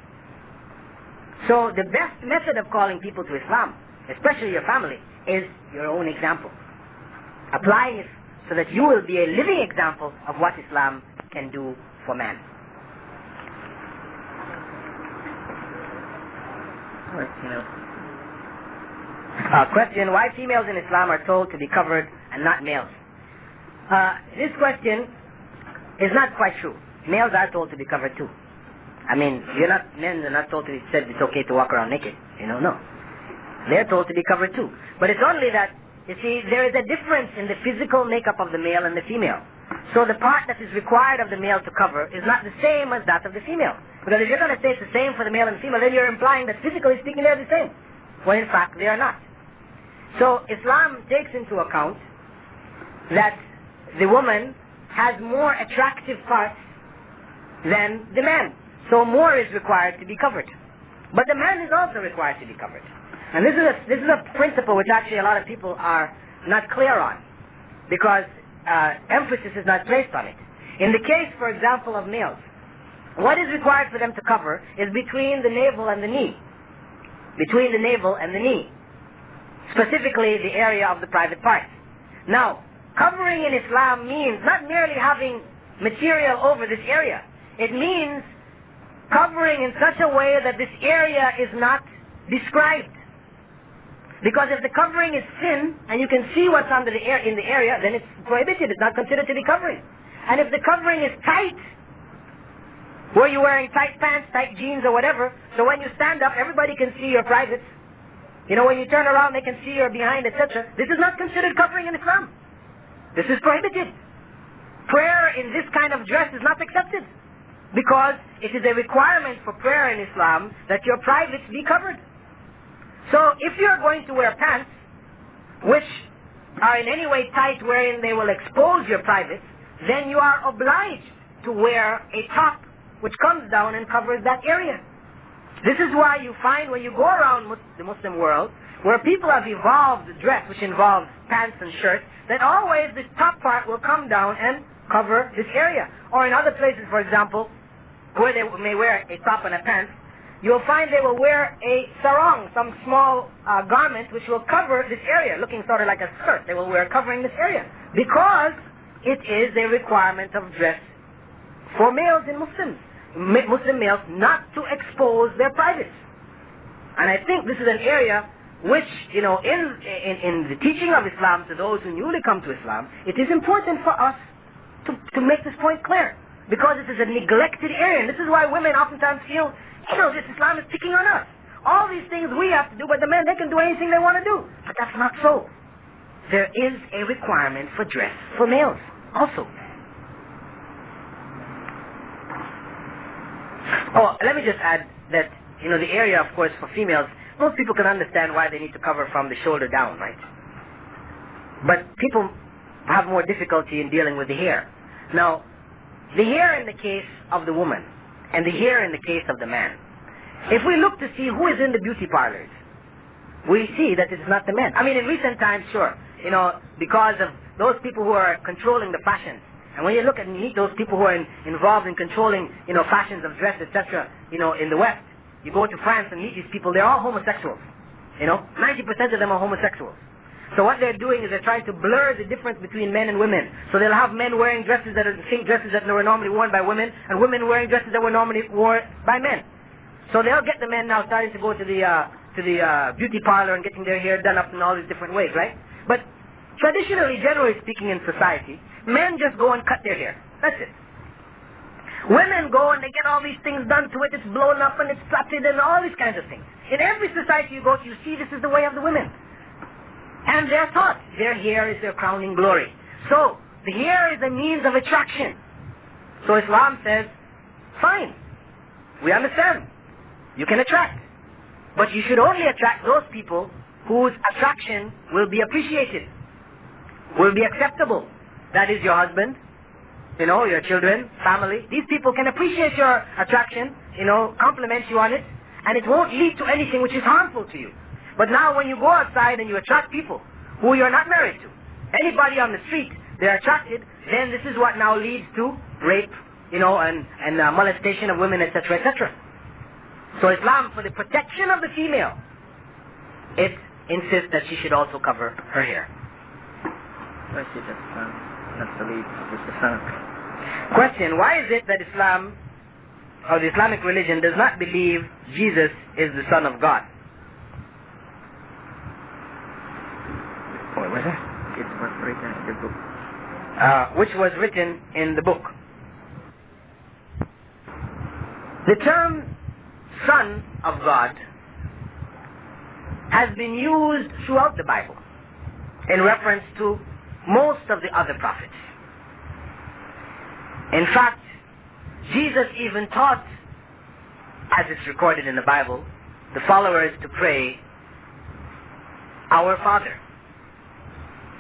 So the best method of calling people to Islam, especially your family, is your own example. Applying it so that you will be a living example of what Islam can do for man. Question, why females in Islam are told to be covered and not males? This question is not quite true. Males are told to be covered too. Men are not told to be said it's okay to walk around naked. No. They're told to be covered too. But it's only that, you see, there is a difference in the physical makeup of the male and the female. So the part that is required of the male to cover is not the same as that of the female. Because if you're going to say it's the same for the male and the female, then you're implying that physically speaking they're the same. When in fact they are not. So Islam takes into account that the woman has more attractive parts than the man. So more is required to be covered. But the man is also required to be covered. And this is a principle which actually a lot of people are not clear on, because emphasis is not placed on it. In the case, for example, of males, what is required for them to cover is between the navel and the knee. Between the navel and the knee. Specifically, the area of the private parts. Now, covering in Islam means not merely having material over this area. It means covering in such a way that this area is not described. Because if the covering is thin, and you can see what's under the in the area, then it's prohibited. It's not considered to be covering. And if the covering is tight, where you're wearing tight pants, tight jeans or whatever, so when you stand up, everybody can see your privates. You know, when you turn around, they can see your behind, etc. This is not considered covering in Islam. This is prohibited. Prayer in this kind of dress is not accepted, because it is a requirement for prayer in Islam that your privates be covered. So if you're going to wear pants which are in any way tight wherein they will expose your privates, then you are obliged to wear a top which comes down and covers that area. This is why you find when you go around the Muslim world, where people have evolved dress which involves pants and shirts, that always this top part will come down and cover this area. Or in other places, for example, where they may wear a top and a pants, you'll find they will wear a sarong, some small garment which will cover this area, looking sort of like a skirt. They will wear covering this area, because it is a requirement of dress for males and Muslim males not to expose their privates. And I think this is an area which, you know, in the teaching of Islam to those who newly come to Islam, it is important for us to make this point clear, because it is a neglected area. And this is why women oftentimes feel, you know, this Islam is picking on us. All these things we have to do, but the men, they can do anything they want to do. But that's not so. There is a requirement for dress for males also. Oh, let me just add that, you know, the area, of course, for females, most people can understand why they need to cover from the shoulder down, right? But people have more difficulty in dealing with the hair. Now, the hair in the case of the woman and the hair in the case of the man, if we look to see who is in the beauty parlors, we see that it's not the men. I mean, in recent times, sure, you know, because of those people who are controlling the fashions. And when you look and meet those people who are involved in controlling, you know, fashions of dress, etc., you know, in the West, you go to France and meet these people, they're all homosexuals. You know, 90% of them are homosexuals. So what they're doing is they're trying to blur the difference between men and women. So they'll have men wearing dresses that are the same dresses that were normally worn by women, and women wearing dresses that were normally worn by men. So they'll get the men now starting to go to the beauty parlor and getting their hair done up in all these different ways, right? But traditionally, generally speaking in society, men just go and cut their hair. That's it. Women go and they get all these things done to it. It's blown up and it's plaited and all these kinds of things. In every society you go to, you see this is the way of the women. And they're taught their hair is their crowning glory. So, the hair is a means of attraction. So Islam says, fine, we understand. You can attract. But you should only attract those people whose attraction will be appreciated, will be acceptable. That is your husband, you know, your children, family. These people can appreciate your attraction, you know, compliment you on it, and it won't lead to anything which is harmful to you. But now when you go outside and you attract people who you're not married to, anybody on the street, they're attracted, then this is what now leads to rape, you know, and molestation of women, etc., etc. So Islam, for the protection of the female, it insists that she should also cover her hair. Question, why is it that Islam, or the Islamic religion, does not believe Jesus is the Son of God? What was that? It was written in the book. Which was written in the book. The term Son of God has been used throughout the Bible in reference to most of the other prophets. In fact, Jesus even taught, as it's recorded in the Bible, the followers to pray, Our Father.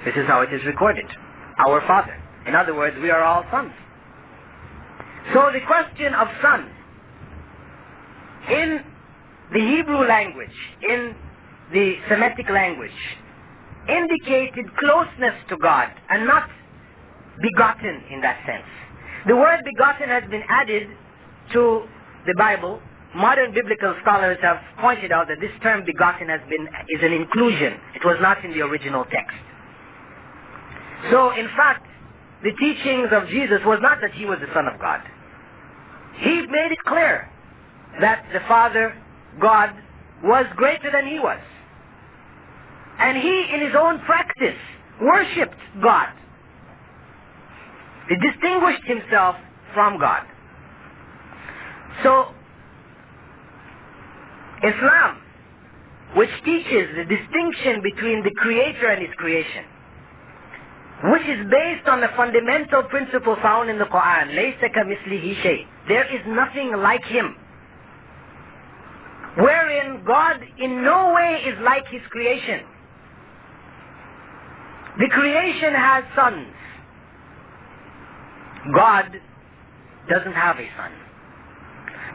This is how it is recorded. Our Father. In other words, we are all sons. So the question of son, in the Hebrew language, in the Semitic language, indicated closeness to God and not begotten in that sense. The word begotten has been added to the Bible. Modern biblical scholars have pointed out that this term begotten is an inclusion. It was not in the original text. So, in fact, the teachings of Jesus was not that he was the Son of God. He made it clear that the Father, God, was greater than he was. And he, in his own practice, worshipped God. He distinguished himself from God. So, Islam, which teaches the distinction between the Creator and his creation, which is based on the fundamental principle found in the Qur'an, لَيْسَ كَمِثْلِهِ شَيْءٍ, there is nothing like him, wherein God in no way is like his creation. The creation has sons. God doesn't have a son.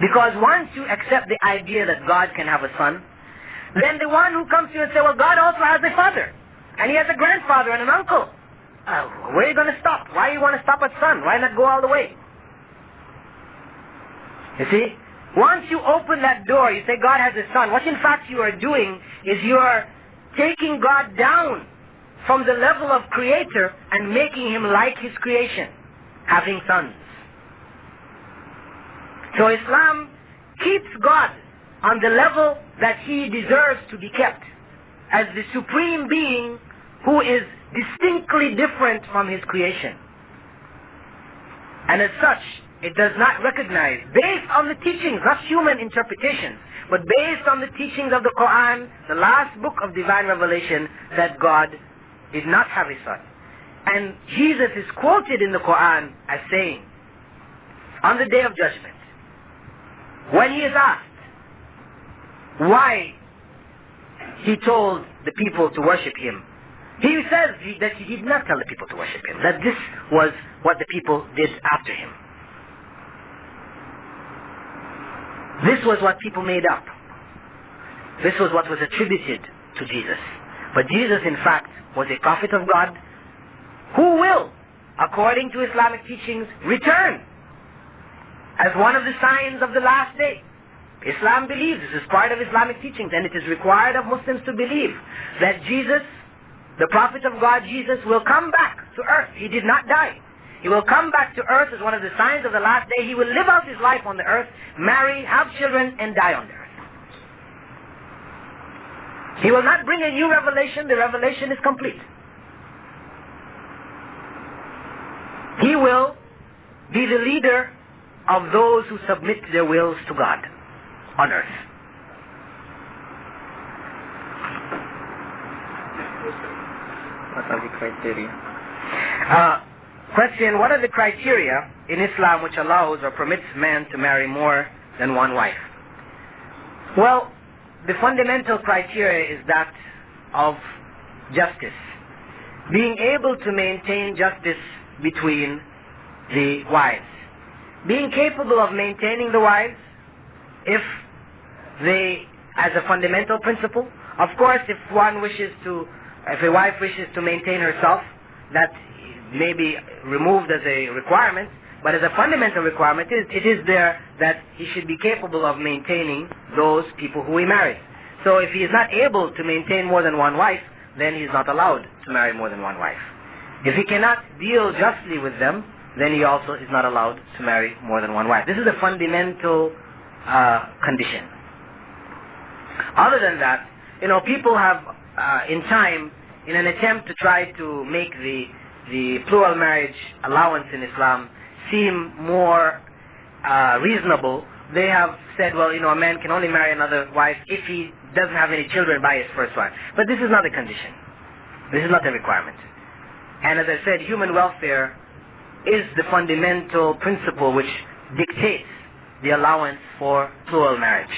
Because once you accept the idea that God can have a son, then the one who comes to you and says, well, God also has a father, and he has a grandfather and an uncle. Where are you going to stop? Why do you want to stop at son? Why not go all the way? You see? Once you open that door, you say God has a son. What in fact you are doing is you are taking God down from the level of creator and making him like his creation, having sons. So Islam keeps God on the level that he deserves to be kept, as the supreme being who is distinctly different from his creation. And as such, it does not recognize, based on the teachings, not human interpretations, but based on the teachings of the Qur'an, the last book of divine revelation, that God did not have a son. And Jesus is quoted in the Qur'an as saying, on the day of judgment, when he is asked why he told the people to worship him, he says that he did not tell the people to worship him, that this was what the people did after him. This was what people made up. This was what was attributed to Jesus. But Jesus, in fact, was a prophet of God who will, according to Islamic teachings, return as one of the signs of the last day. Islam believes, this is part of Islamic teachings, and it is required of Muslims to believe that Jesus, the prophet of God, Jesus, will come back to earth. He did not die. He will come back to earth as one of the signs of the last day. He will live out his life on the earth, marry, have children, and die on the earth. He will not bring a new revelation. The revelation is complete. He will be the leader of those who submit their wills to God on earth. What are the criteria? Question, what are the criteria in Islam which allows or permits men to marry more than one wife? Well, the fundamental criteria is that of justice. Being able to maintain justice between the wives. Being capable of maintaining the wives if they, as a fundamental principle. Of course, if a wife wishes to maintain herself, that may be removed as a requirement, but as a fundamental requirement, it is there that he should be capable of maintaining those people who he marries. So if he is not able to maintain more than one wife, then he is not allowed to marry more than one wife. If he cannot deal justly with them, then he also is not allowed to marry more than one wife. This is a fundamental condition. Other than that, people have, in time, in an attempt to try to make the plural marriage allowance in Islam seem more reasonable, they have said, well, a man can only marry another wife if he doesn't have any children by his first wife. But this is not a condition. This is not a requirement. And as I said, human welfare is the fundamental principle which dictates the allowance for plural marriage.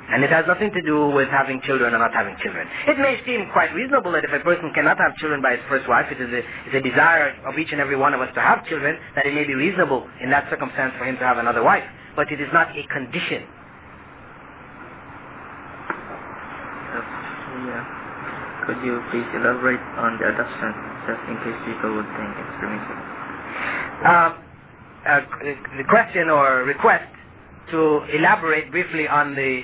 And it has nothing to do with having children or not having children. It may seem quite reasonable that if a person cannot have children by his first wife, it's a desire of each and every one of us to have children, that it may be reasonable in that circumstance for him to have another wife. But it is not a condition. Could you please elaborate on the adoption, just in case people would think it's permissible? the question or request to elaborate briefly on the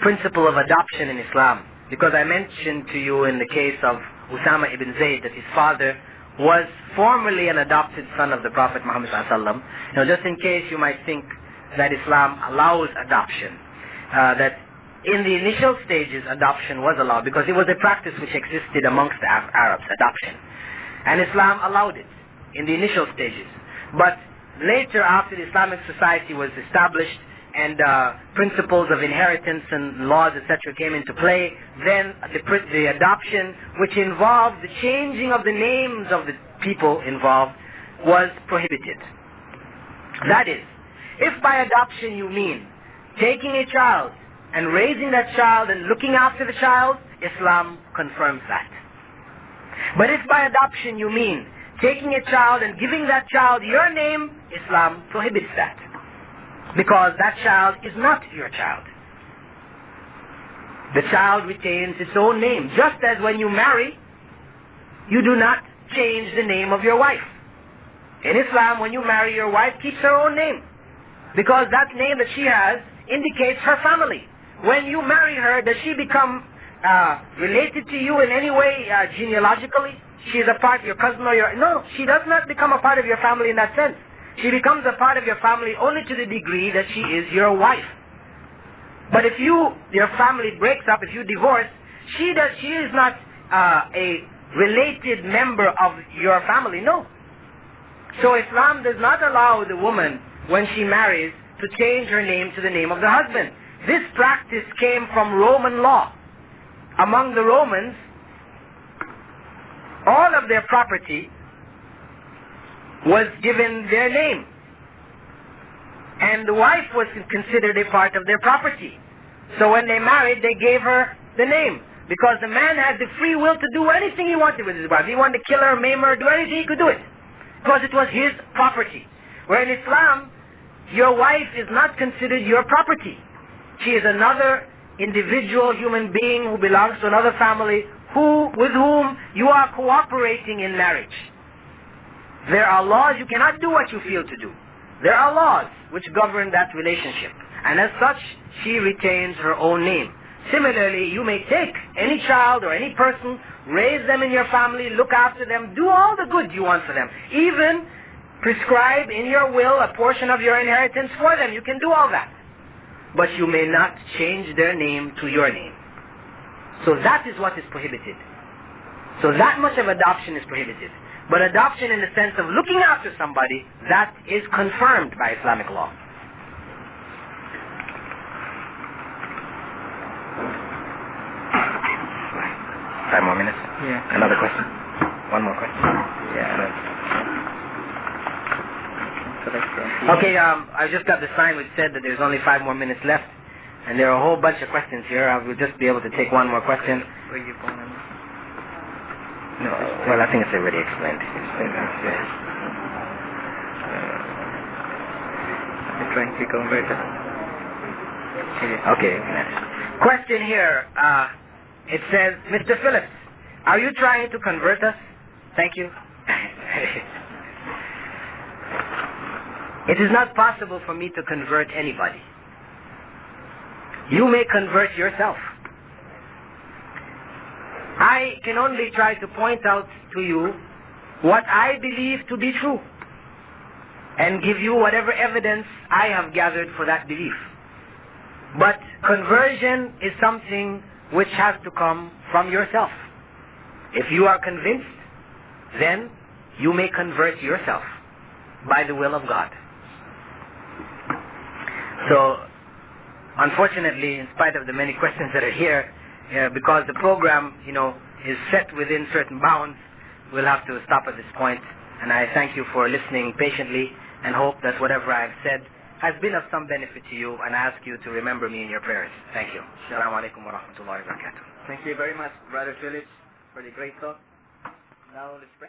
principle of adoption in Islam, because I mentioned to you in the case of Usama ibn Zayd that his father was formerly an adopted son of the Prophet Muhammad ﷺ. Just in case you might think that Islam allows adoption, that in the initial stages adoption was allowed because it was a practice which existed amongst the Arabs, adoption. And Islam allowed it in the initial stages. But later, after the Islamic society was established and principles of inheritance and laws, etc. came into play, then the adoption, which involved the changing of the names of the people involved, was prohibited. That is, if by adoption you mean taking a child and raising that child and looking after the child, Islam confirms that. But if by adoption you mean taking a child and giving that child your name, Islam prohibits that. Because that child is not your child. The child retains its own name. Just as when you marry, you do not change the name of your wife. In Islam, when you marry, your wife keeps her own name. Because that name that she has indicates her family. When you marry her, does she become related to you in any way genealogically? She is a part of your cousin or your... No, she does not become a part of your family in that sense. She becomes a part of your family only to the degree that she is your wife. But if your family breaks up, if you divorce, she is not a related member of your family, no. So Islam does not allow the woman, when she marries, to change her name to the name of the husband. This practice came from Roman law. Among the Romans, all of their property was given their name. And the wife was considered a part of their property. So when they married, they gave her the name. Because the man had the free will to do anything he wanted with his wife. He wanted to kill her, maim her, do anything, he could do it. Because it was his property. Where in Islam, your wife is not considered your property. She is another individual human being who belongs to another family with whom you are cooperating in marriage. There are laws, you cannot do what you feel to do. There are laws which govern that relationship. And as such, she retains her own name. Similarly, you may take any child or any person, raise them in your family, look after them, do all the good you want for them. Even prescribe in your will a portion of your inheritance for them. You can do all that. But you may not change their name to your name. So that is what is prohibited. So that much of adoption is prohibited. But adoption in the sense of looking after somebody, that is confirmed by Islamic law. 5 more minutes? Yeah. Another question? One more question? Yeah. Okay, I just got the sign which said that there's only 5 more minutes left. And there are a whole bunch of questions here. I will just be able to take one more question. No, well, I think it's already explained. I'm trying to convert it. Okay. Question here. It says, Mr. Phillips, are you trying to convert us? Thank you. It is not possible for me to convert anybody. You may convert yourself. I can only try to point out to you what I believe to be true and give you whatever evidence I have gathered for that belief. But conversion is something which has to come from yourself. If you are convinced, then you may convert yourself by the will of God. So, unfortunately, in spite of the many questions that are here, because the program, is set within certain bounds, we'll have to stop at this point. And I thank you for listening patiently and hope that whatever I have said has been of some benefit to you, and I ask you to remember me in your prayers. Thank you. Assalamu alaikum wa rahmatullahi wa barakatuh. Thank you very much, Brother Phillips, for the great talk. Now let's pray.